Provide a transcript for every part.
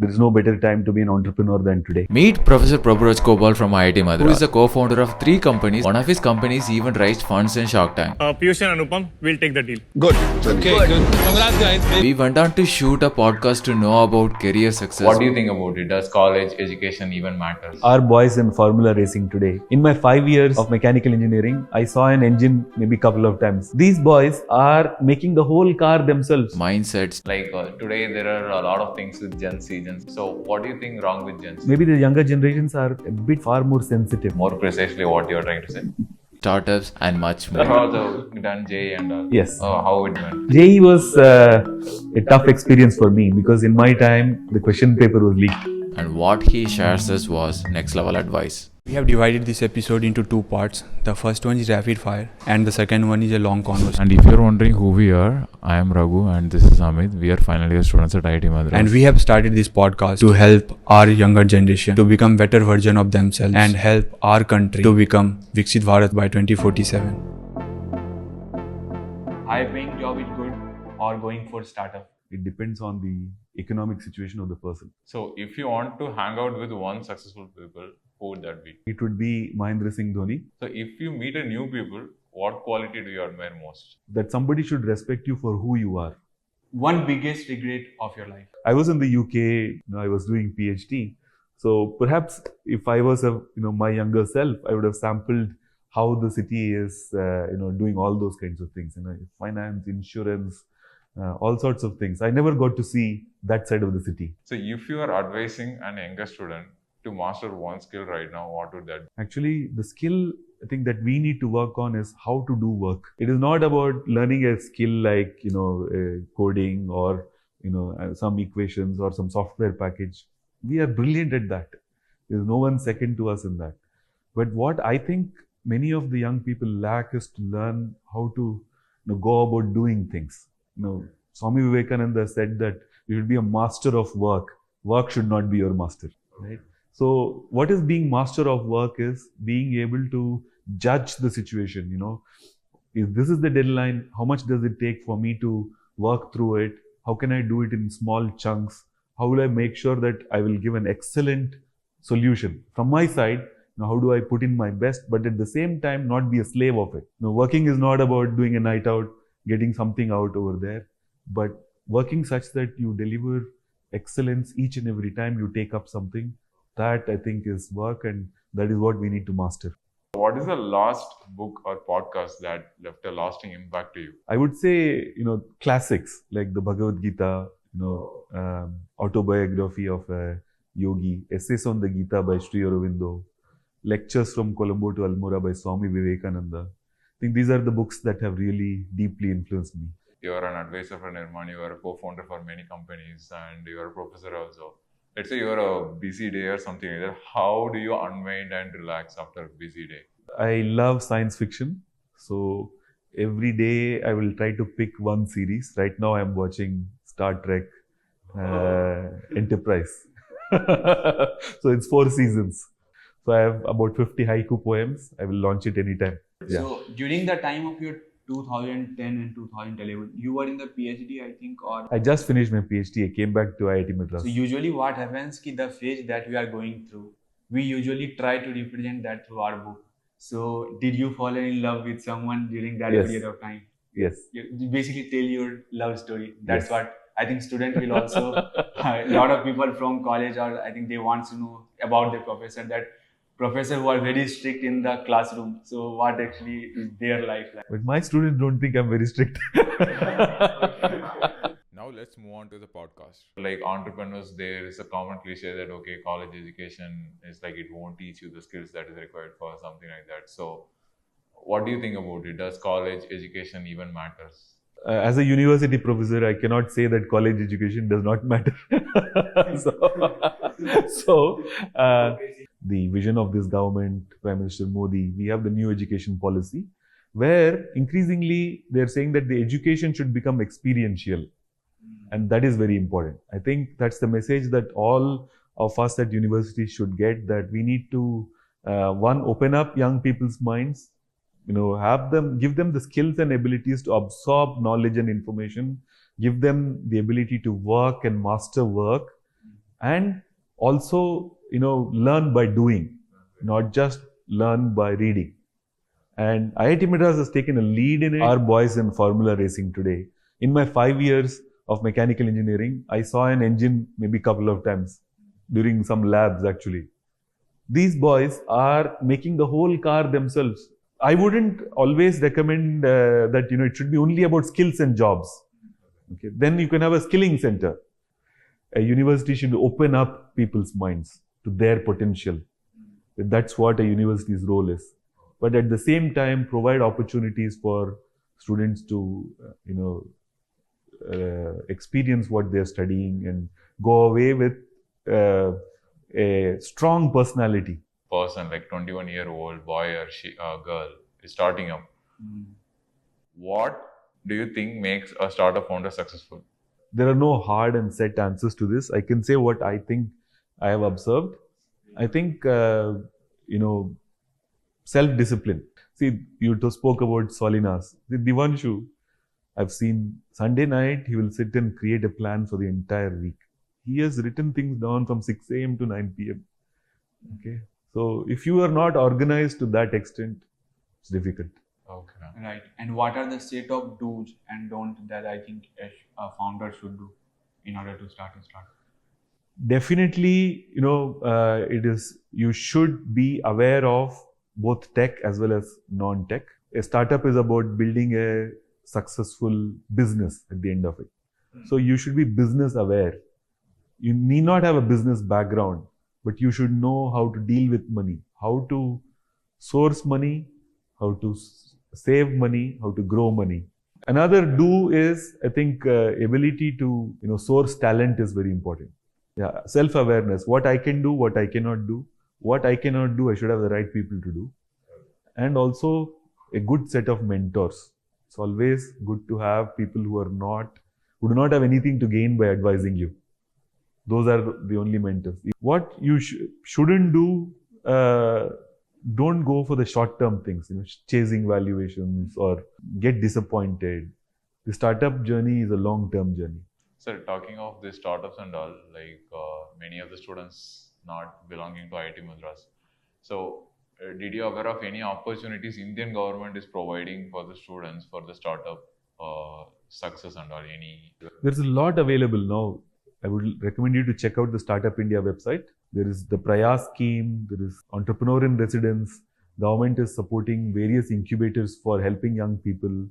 There is no better time to be an entrepreneur than today. Meet Professor Prabhu Rajagopal from IIT Madras, who is the co-founder of 3 companies. One of his companies even raised funds in Shark Tank. Piyush and Anupam will take the deal. Good. Good. Congrats, guys. We went on to shoot a podcast to know about career success. What do you think about it? Does college education even matter? Our boys in formula racing today. In my 5 years of mechanical engineering, I saw an engine maybe a couple of times. These boys are making the whole car themselves. Mindsets. Like today there are a lot of things with GenZ. So what do you think wrong with GenZ? Maybe the younger generations are a bit far more sensitive. More precisely what you're trying to say? Startups and much more. How done JE and all? Yes. How it went? JE was a tough experience for me because in my time, the question paper was leaked. And what he shares us was next level advice. We have divided this episode into 2 parts. The first one is rapid fire and the second one is a long conversation. And if you're wondering who we are, I am Raghu and this is Amit. We are final year students at IIT Madras. And we have started this podcast to help our younger generation to become better version of themselves and help our country to become Viksit Bharat by 2047. High paying job is good or going for startup? It depends on the economic situation of the person. So if you want to hang out with one successful people, who would that be? It would be Mahendra Singh Dhoni. So if you meet a new people, what quality do you admire most? That somebody should respect you for who you are. One biggest regret of your life? I was in the UK, I was doing PhD. So perhaps if I was my younger self, I would have sampled how the city is, doing all those kinds of things, finance, insurance, all sorts of things. I never got to see that side of the city. So if you are advising an younger student to master one skill right now, what would that be? Actually, the skill I think that we need to work on is how to do work. It is not about learning a skill like, coding or, some equations or some software package. We are brilliant at that. There is no one second to us in that. But what I think many of the young people lack is to learn how to go about doing things. Swami Vivekananda said that you should be a master of work. Work should not be your master, right? So what is being master of work is being able to judge the situation, if this is the deadline, how much does it take for me to work through it? How can I do it in small chunks? How will I make sure that I will give an excellent solution? From my side, how do I put in my best, but at the same time not be a slave of it? Working is not about doing a night out, getting something out over there, but working such that you deliver excellence each and every time you take up something. That I think is work, and that is what we need to master. What is the last book or podcast that left a lasting impact to you? I would say, classics like the Bhagavad Gita, autobiography of a yogi, essays on the Gita by Sri Aurobindo, lectures from Colombo to Almora by Swami Vivekananda. I think these are the books that have really deeply influenced me. You are an advisor for Nirman, you are a co-founder for many companies, and you are a professor also. Let's say you're a busy day or something like that. How do you unwind and relax after a busy day? I love science fiction. So every day I will try to pick one series. Right now I'm watching Star Trek Enterprise. So it's 4 seasons. So I have about 50 haiku poems. I will launch it anytime. So during the time of your 2010 and 2011, you were in the PhD, I think, or... I just finished my PhD. I came back to IIT Madras. So usually what happens is the phase that we are going through, we usually try to represent that through our book. So did you fall in love with someone during that period of time? Yes. You basically tell your love story. That's what I think student will also, a lot of people from college, or I think they want to know about the professor who are very strict in the classroom. So what actually is their life like? But my students don't think I'm very strict. Now let's move on to the podcast. Like entrepreneurs, there is a common cliche that, college education is like it won't teach you the skills that is required for something like that. So what do you think about it? Does college education even matters? As a university professor, I cannot say that college education does not matter. So the vision of this government, Prime Minister Modi, we have the new education policy where increasingly they're saying that the education should become experiential. And that is very important. I think that's the message that all of us at universities should get, that we need to, one, open up young people's minds, give them the skills and abilities to absorb knowledge and information, give them the ability to work and master work, and also, learn by doing, not just learn by reading. And IIT Madras has taken a lead in it. Our boys in formula racing today. In my 5 years of mechanical engineering, I saw an engine maybe a couple of times during some labs actually. These boys are making the whole car themselves. I wouldn't always recommend that it should be only about skills and jobs. Okay, then you can have a skilling center. A university should open up people's minds to their potential. That's what a university's role is. But at the same time, provide opportunities for students to, experience what they're studying and go away with a strong personality. Person like 21-year-old boy or girl is starting up. What do you think makes a startup founder successful? There are no hard and set answers to this. I can say what I think I have observed. I think, self-discipline. See, you spoke about Solinas. The Divanshu, I've seen Sunday night, he will sit and create a plan for the entire week. He has written things down from 6 a.m. to 9 p.m. Okay. So if you are not organized to that extent, it's difficult. Okay. Right. And what are the set of do's and don'ts that I think a founder should do in order to start a startup? Definitely, you should be aware of both tech as well as non-tech. A startup is about building a successful business at the end of it. So you should be business aware. You need not have a business background, but you should know how to deal with money, how to source money, how to save money, how to grow money. Another do is, I think, ability to source talent is very important. Yeah, self-awareness. What I can do, what I cannot do. What I cannot do, I should have the right people to do. And also a good set of mentors. It's always good to have people who do not have anything to gain by advising you. Those are the only mentors. What you shouldn't do, don't go for the short-term things, chasing valuations or get disappointed. The startup journey is a long-term journey. Sir, talking of the startups and all, like many of the students not belonging to IIT Madras. So, did you aware of any opportunities Indian government is providing for the students for the startup success and all? There's a lot available now. I would recommend you to check out the Startup India website. There is the Prayas scheme, there is entrepreneur in residence. Government is supporting various incubators for helping young people.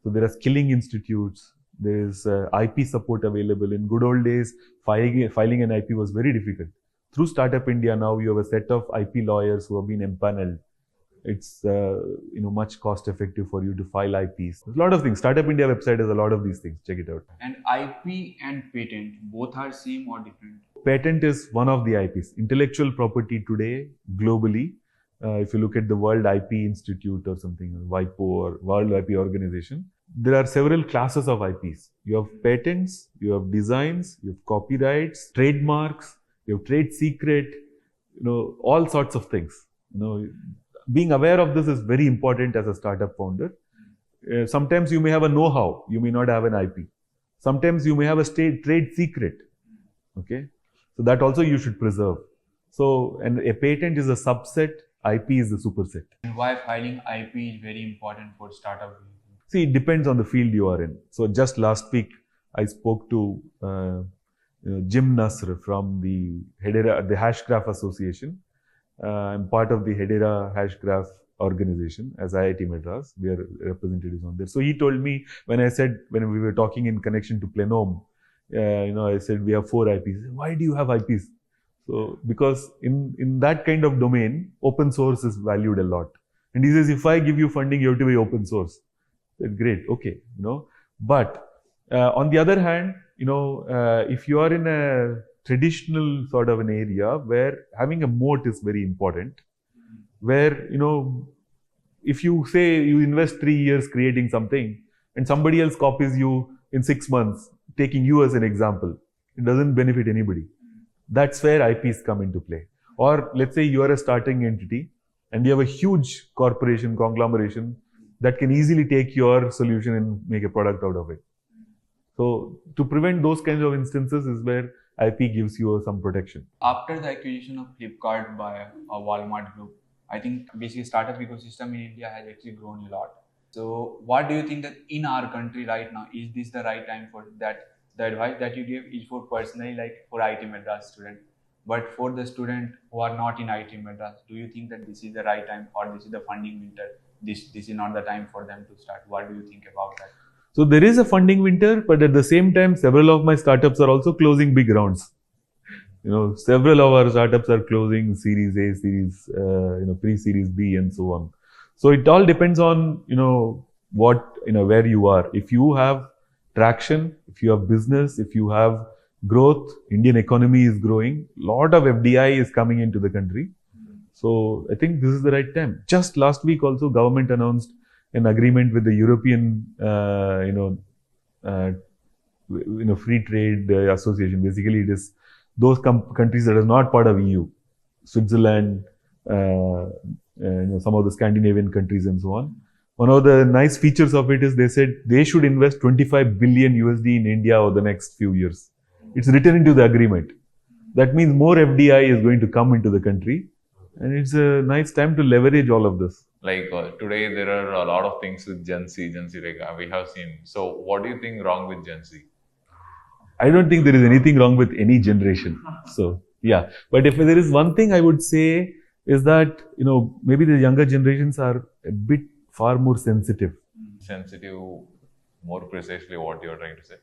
So there are skilling institutes. There is IP support available. In good old days, filing an IP was very difficult. Through Startup India now, you have a set of IP lawyers who have been empaneled. It's much cost effective for you to file IPs. There's a lot of things. Startup India website has a lot of these things. Check it out. And IP and patent, both are same or different? Patent is one of the IPs. Intellectual property today, globally, if you look at the World IP Institute or something, WIPO or World IP Organization, there are several classes of IPs. You have patents, you have designs, you have copyrights, trademarks, you have trade secret, all sorts of things. Being aware of this is very important as a startup founder. Sometimes you may have a know-how, you may not have an IP. Sometimes you may have a trade secret. Okay, so that also you should preserve. So, and a patent is a subset, IP is a superset. And why filing IP is very important for startup? See, it depends on the field you are in. So, just last week, I spoke to Jim Nasr from the Hashgraph Association. I'm part of the Hedera Hashgraph organization as IIT Madras. We are representatives on there. So he told me when we were talking in connection to Plenome, I said we have 4 IPs. Why do you have IPs? So because in that kind of domain, open source is valued a lot. And he says, if I give you funding, you have to be open source. I said, great, okay, But on the other hand, if you are in a traditional sort of an area where having a moat is very important, where, if you say you invest 3 years creating something and somebody else copies you in 6 months, taking you as an example, it doesn't benefit anybody. That's where IPs come into play. Or let's say you are a starting entity and you have a huge corporation, conglomeration that can easily take your solution and make a product out of it. So to prevent those kinds of instances is where IP gives you some protection. After the acquisition of Flipkart by a Walmart group, I think basically startup ecosystem in India has actually grown a lot. So what do you think that in our country right now, is this the right time for that? The advice that you give is for personally, like for IIT Madras student, but for the student who are not in IIT Madras, do you think that this is the right time, or this is the funding winter? This is not the time for them to start. What do you think about that? So there is a funding winter, but at the same time, several of my startups are also closing big rounds. Several of our startups are closing Series A, Series, pre-Series B, and so on. So it all depends on, where you are. If you have traction, if you have business, if you have growth, Indian economy is growing, lot of FDI is coming into the country. So I think this is the right time. Just last week also, government announced an agreement with the European, free trade association. Basically, it is those countries that are not part of EU, Switzerland, some of the Scandinavian countries and so on. One of the nice features of it is they said they should invest 25 billion USD in India over the next few years. It's written into the agreement. That means more FDI is going to come into the country, and it's a nice time to leverage all of this. Like today, there are a lot of things with Gen Z like we have seen. So, what do you think wrong with Gen Z? I don't think there is anything wrong with any generation. So, yeah. But if there is one thing I would say is that, maybe the younger generations are a bit far more sensitive. Sensitive, more precisely what you're trying to say.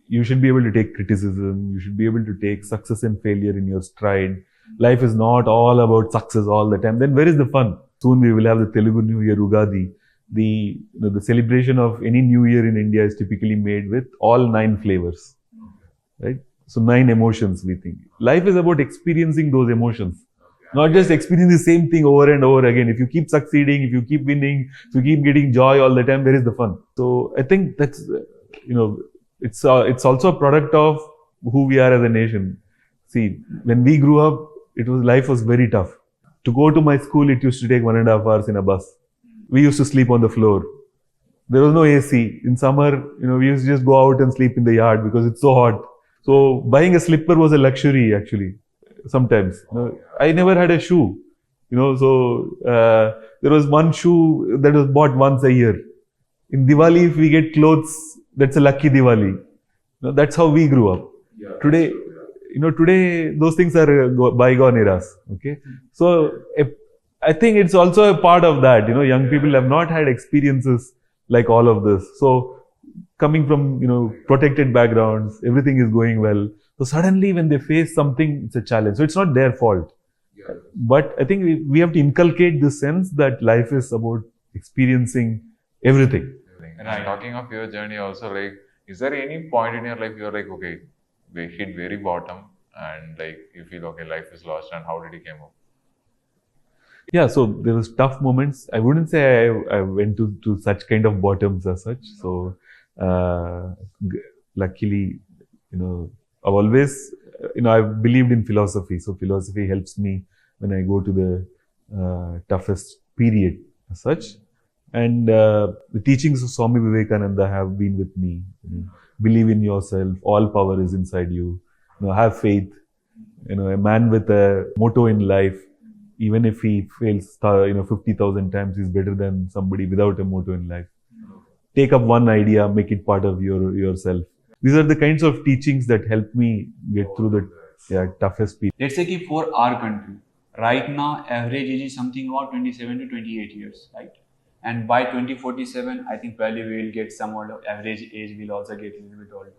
You should be able to take criticism. You should be able to take success and failure in your stride. Life is not all about success all the time. Then where is the fun? Soon we will have the Telugu New Year, Ugadi. The celebration of any New Year in India is typically made with all 9 flavors, right? So 9 emotions, we think. Life is about experiencing those emotions, not just experiencing the same thing over and over again. If you keep succeeding, if you keep winning, if you keep getting joy all the time, where is the fun? So I think that's, it's also a product of who we are as a nation. See, when we grew up, life was very tough. To go to my school, it used to take 1.5 hours in a bus. We used to sleep on the floor. There was no AC. In summer, we used to just go out and sleep in the yard because it's so hot. So buying a slipper was a luxury, actually. Sometimes I never had a shoe. So there was one shoe that was bought once a year. In Diwali, if we get clothes, that's a lucky Diwali. That's how we grew up. Today, those things are bygone eras. Okay, so I think it's also a part of that. Young people have not had experiences like all of this. So coming from, protected backgrounds, everything is going well. So suddenly when they face something, it's a challenge. So it's not their fault. But I think we have to inculcate this sense that life is about experiencing everything. And talking of your journey also, like, is there any point in your life you're like, okay, we hit very bottom and like you feel, okay, life is lost, and how did you came up? Yeah, so there was tough moments. I wouldn't say I went to such kind of bottoms as such. So luckily, I've always, I've believed in philosophy. So philosophy helps me when I go to the toughest period as such. And the teachings of Swami Vivekananda have been with me. Believe in yourself. All power is inside you. Have faith. A man with a motto in life, even if he fails, 50,000 times, is better than somebody without a motto in life. Take up one idea, make it part of yourself. These are the kinds of teachings that help me get through the toughest period. Let's say for our country, right now, average age is something about 27 to 28 years, right? And by 2047, I think probably we will get some of average age will also get a little bit older.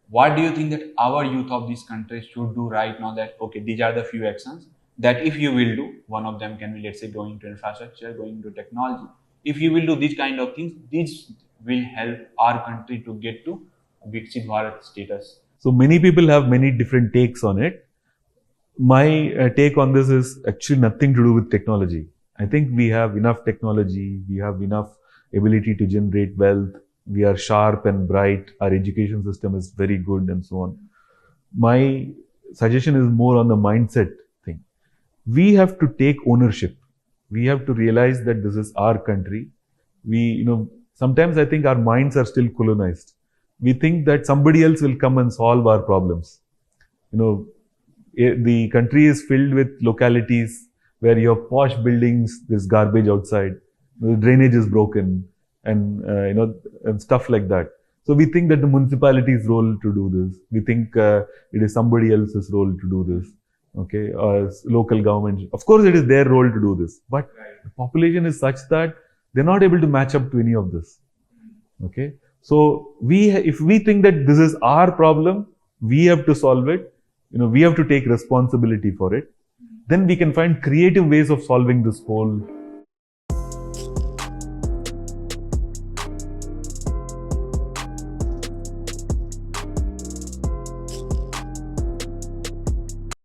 What do you think that our youth of this country should do right now? That, okay, these are the few actions that if you will do, one of them can be, let's say, going to infrastructure, going to technology. If you will do these kind of things, these will help our country to get to Viksit Bharat status. So many people have many different takes on it. My take on this is actually nothing to do with technology. I think we have enough technology, we have enough ability to generate wealth, we are sharp and bright, our education system is very good and so on. My suggestion is more on the mindset thing. We have to take ownership. We have to realize that this is our country. Sometimes I think our minds are still colonized. we think that somebody else will come and solve our problems. The country is filled with localities where you have posh buildings, there's garbage outside, the drainage is broken, and and stuff like that. So we think that the municipality's role to do this. We think it is somebody else's role to do this. Okay, or local government. Of course, it is their role to do this, but the population is such that they're not able to match up to any of this. Okay, so if we think that this is our problem, we have to solve it. We have to take responsibility for it. Then we can find creative ways of solving this whole